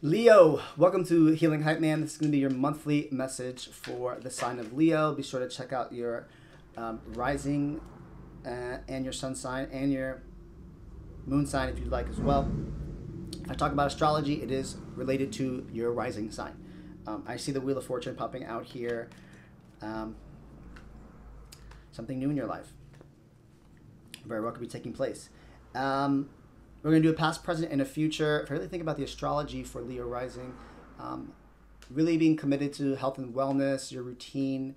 Leo, welcome to Healing Hype Man. This is going to be your monthly message for the sign of Leo. Be sure to check out your rising and your sun sign and your moon sign if you'd like as well. If I talk about astrology, it is related to your rising sign. I see the Wheel of Fortune popping out here. Something new in your life very well could be taking place. We're going to do a past, present, and a future. If I really think about the astrology for Leo rising, really being committed to health and wellness, your routine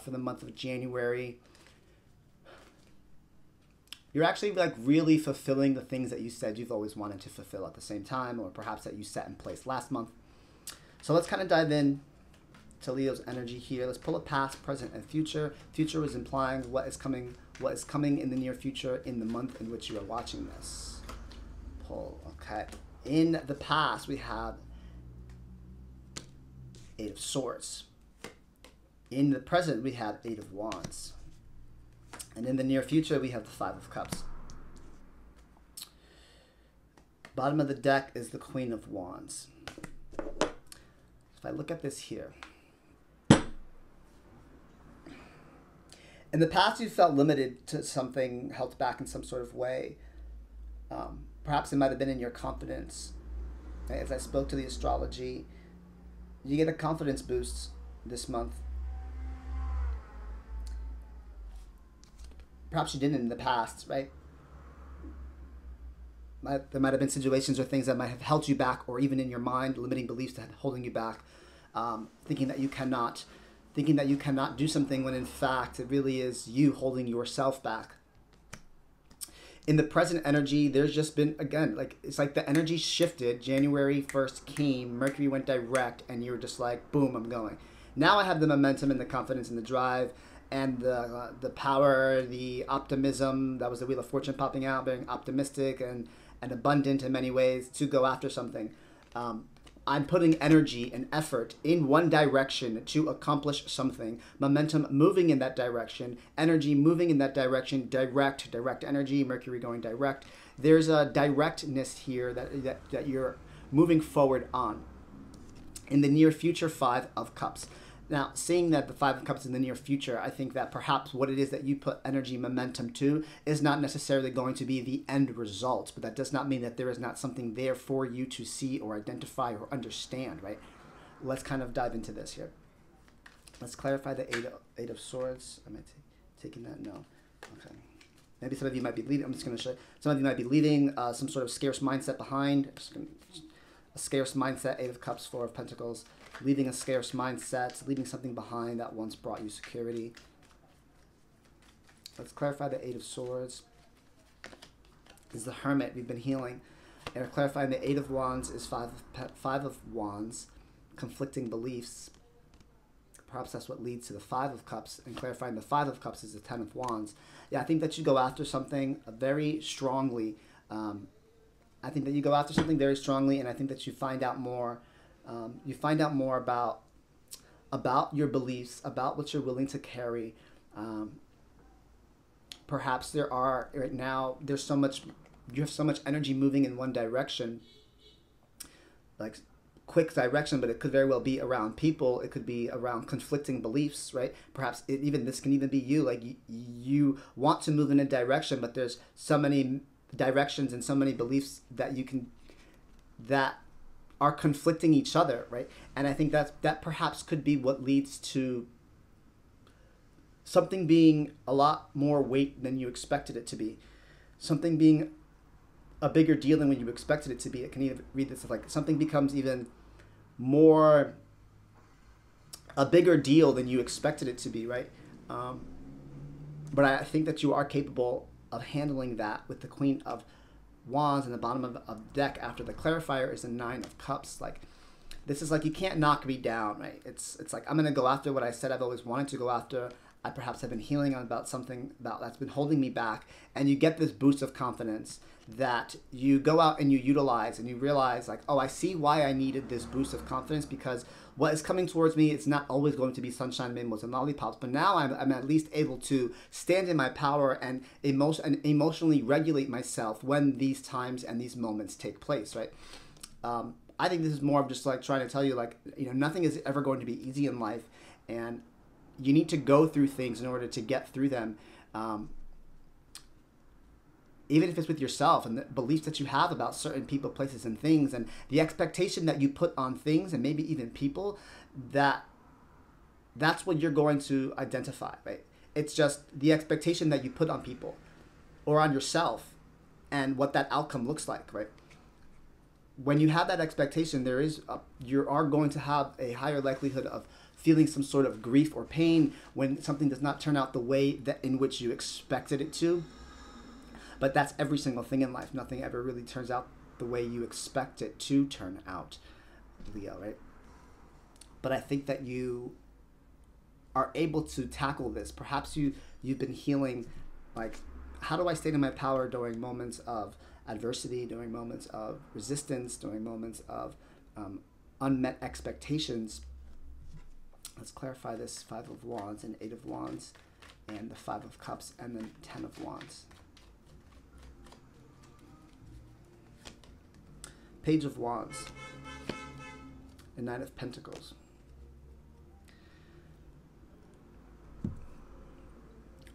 for the month of January. You're actually like really fulfilling the things that you said you've always wanted to fulfill at the same time, or perhaps that you set in place last month. So let's kind of dive in to Leo's energy here. Let's pull a past, present, and future. Future is implying what is coming in the near future in the month in which you are watching this. Okay. In the past, we have Eight of Swords. In the present, we have Eight of Wands. And in the near future, we have the Five of Cups. Bottom of the deck is the Queen of Wands. If I look at this here. In the past, you felt limited to something, held back in some sort of way. Perhaps it might have been in your confidence. As I spoke to the astrology, you get a confidence boost this month. Perhaps you didn't in the past, right? There might have been situations or things that might have held you back, or even in your mind, limiting beliefs that holding you back, thinking that you cannot do something when in fact it really is you holding yourself back. In the present energy, there's just been, again, like it's like the energy shifted. January 1st came, Mercury went direct, and you were just like, boom, I'm going. Now I have the momentum and the confidence and the drive and the power, the optimism. That was the Wheel of Fortune popping out, being optimistic and abundant in many ways to go after something. I'm putting energy and effort in one direction to accomplish something. Momentum moving in that direction. Energy moving in that direction. Direct energy. Mercury going direct. There's a directness here that you're moving forward on. In the near future, Five of Cups. Now, seeing that the Five of Cups in the near future, I think that perhaps what it is that you put energy, momentum to is not necessarily going to be the end result, but that does not mean that there is not something there for you to see or identify or understand, right? Let's kind of dive into this here. Let's clarify the Eight of Swords. Am I taking that? No. Okay. Maybe some of you might be leaving. I'm just going to show you. Some of you might be leaving some sort of scarce mindset behind. A scarce mindset, Eight of Cups, Four of Pentacles. Leaving a scarce mindset, leaving something behind that once brought you security. Let's clarify the Eight of Swords. Is the Hermit. We've been healing. And clarifying the Eight of Wands is Five of Wands. Conflicting beliefs. Perhaps that's what leads to the Five of Cups. And clarifying the Five of Cups is the Ten of Wands. Yeah, I think that you go after something very strongly. I think that you go after something very strongly, and I think that you find out more. You find out more about your beliefs, about what you're willing to carry. Perhaps there are right now. You have so much energy moving in one direction, like quick direction, but it could very well be around people. It could be around conflicting beliefs, right? Perhaps this can even be you. Like you want to move in a direction, but there's so many directions and so many beliefs that are conflicting each other, right? And I think that perhaps could be what leads to something being a lot more weight than you expected it to be. Something being a bigger deal than when you expected it to be. I can even read this like something becomes even more a bigger deal than you expected it to be, right? But I think that you are capable of handling that with the Queen of Wands in the bottom of deck after the clarifier is the Nine of Cups. Like this is like you can't knock me down, right? It's like I'm gonna go after what I said I've always wanted to go after. I perhaps have been healing about something that's been holding me back, and you get this boost of confidence that you go out and you utilize, and you realize like, oh, I see why I needed this boost of confidence, because what is coming towards me, it's not always going to be sunshine, rainbows, and lollipops, but now I'm at least able to stand in my power and emotionally regulate myself when these times and these moments take place, right? I think this is more of just like trying to tell you, like, you know, nothing is ever going to be easy in life, and you need to go through things in order to get through them. Even if it's with yourself and the beliefs that you have about certain people, places, and things, and the expectation that you put on things and maybe even people, that's what you're going to identify, right? It's just the expectation that you put on people or on yourself and what that outcome looks like, right? When you have that expectation, you are going to have a higher likelihood of feeling some sort of grief or pain when something does not turn out the way that in which you expected it to. But that's every single thing in life. Nothing ever really turns out the way you expect it to turn out, Leo, right? But I think that you are able to tackle this. Perhaps you've been healing, like, how do I stay in my power during moments of adversity, during moments of resistance, during moments of unmet expectations? Let's clarify this. 5 of Wands and 8 of Wands and the 5 of Cups and then 10 of Wands. Page of Wands and 9 of Pentacles.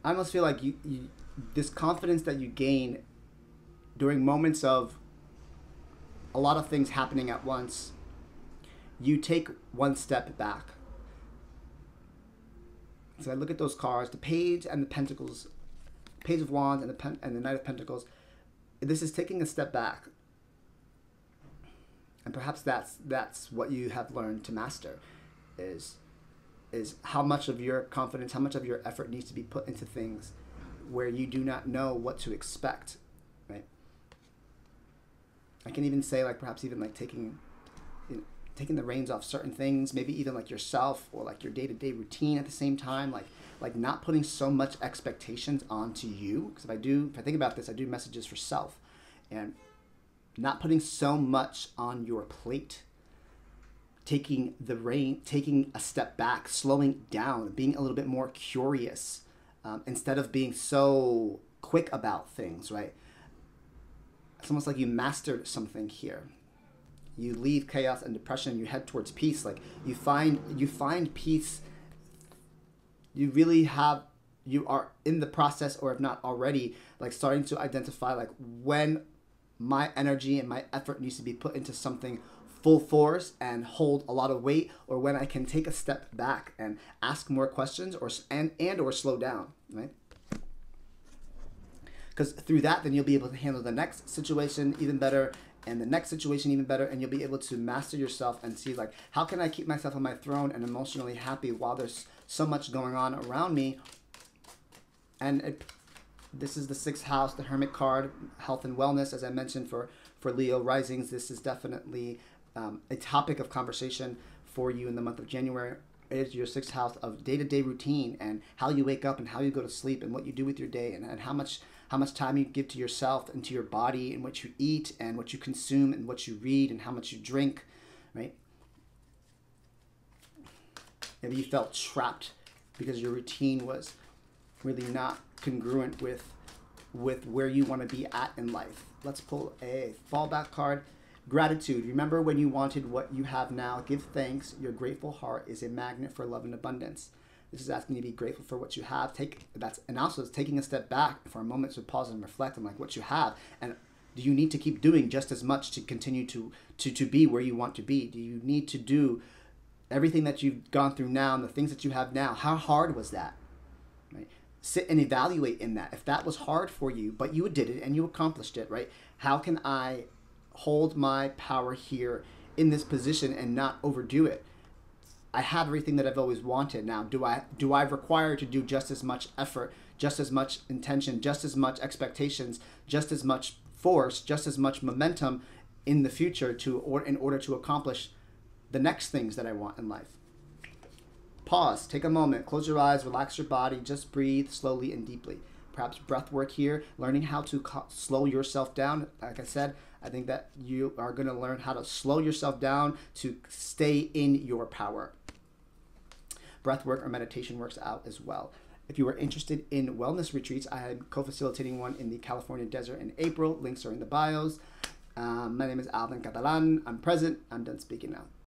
I almost feel like you this confidence that you gain during moments of a lot of things happening at once, you take one step back. So I look at those cards, the Page and the Pentacles, Page of Wands and the Knight of Pentacles. This is taking a step back. And perhaps that's what you have learned to master, is how much of your confidence, how much of your effort needs to be put into things where you do not know what to expect, right? I can even say, like, perhaps even like taking the reins off certain things, maybe even like yourself or like your day-to-day routine at the same time, like not putting so much expectations onto you. Because if I think about this, I do messages for self, and not putting so much on your plate, taking a step back, slowing down, being a little bit more curious, instead of being so quick about things, right? It's almost like you mastered something here. You leave chaos and depression, you head towards peace. Like you find peace. You are in the process, or if not already, like starting to identify like when my energy and my effort needs to be put into something full force and hold a lot of weight, or when I can take a step back and ask more questions or slow down, right? Because through that, then you'll be able to handle the next situation even better, and the next situation even better, and you'll be able to master yourself and see, like, how can I keep myself on my throne and emotionally happy while there's so much going on around me? And this is the 6th house, the Hermit card, health and wellness. As I mentioned, for Leo risings, this is definitely a topic of conversation for you in the month of January. It is your 6th house of day-to-day routine and how you wake up and how you go to sleep and what you do with your day, and how much time you give to yourself and to your body, and what you eat and what you consume and what you read and how much you drink, right? Maybe you felt trapped because your routine was really not congruent with where you want to be at in life. Let's pull a fallback card. Gratitude. Remember when you wanted what you have now. Give thanks. Your grateful heart is a magnet for love and abundance. This is asking you to be grateful for what you have. And also it's taking a step back for a moment to pause and reflect on like what you have. And do you need to keep doing just as much to continue to be where you want to be? Do you need to do everything that you've gone through now and the things that you have now? How hard was that? Right? Sit and evaluate in that. If that was hard for you, but you did it and you accomplished it, right? How can I hold my power here in this position and not overdo it? I have everything that I've always wanted. Now, do I require to do just as much effort, just as much intention, just as much expectations, just as much force, just as much momentum in the future in order to accomplish the next things that I want in life? Pause, take a moment, close your eyes, relax your body, just breathe slowly and deeply. Perhaps breath work here, learning how to slow yourself down. Like I said, I think that you are going to learn how to slow yourself down to stay in your power. Breath work or meditation works out as well. If you are interested in wellness retreats, I am co-facilitating one in the California desert in April. Links are in the bios. My name is Alvin Catalan. I'm present. I'm done speaking now.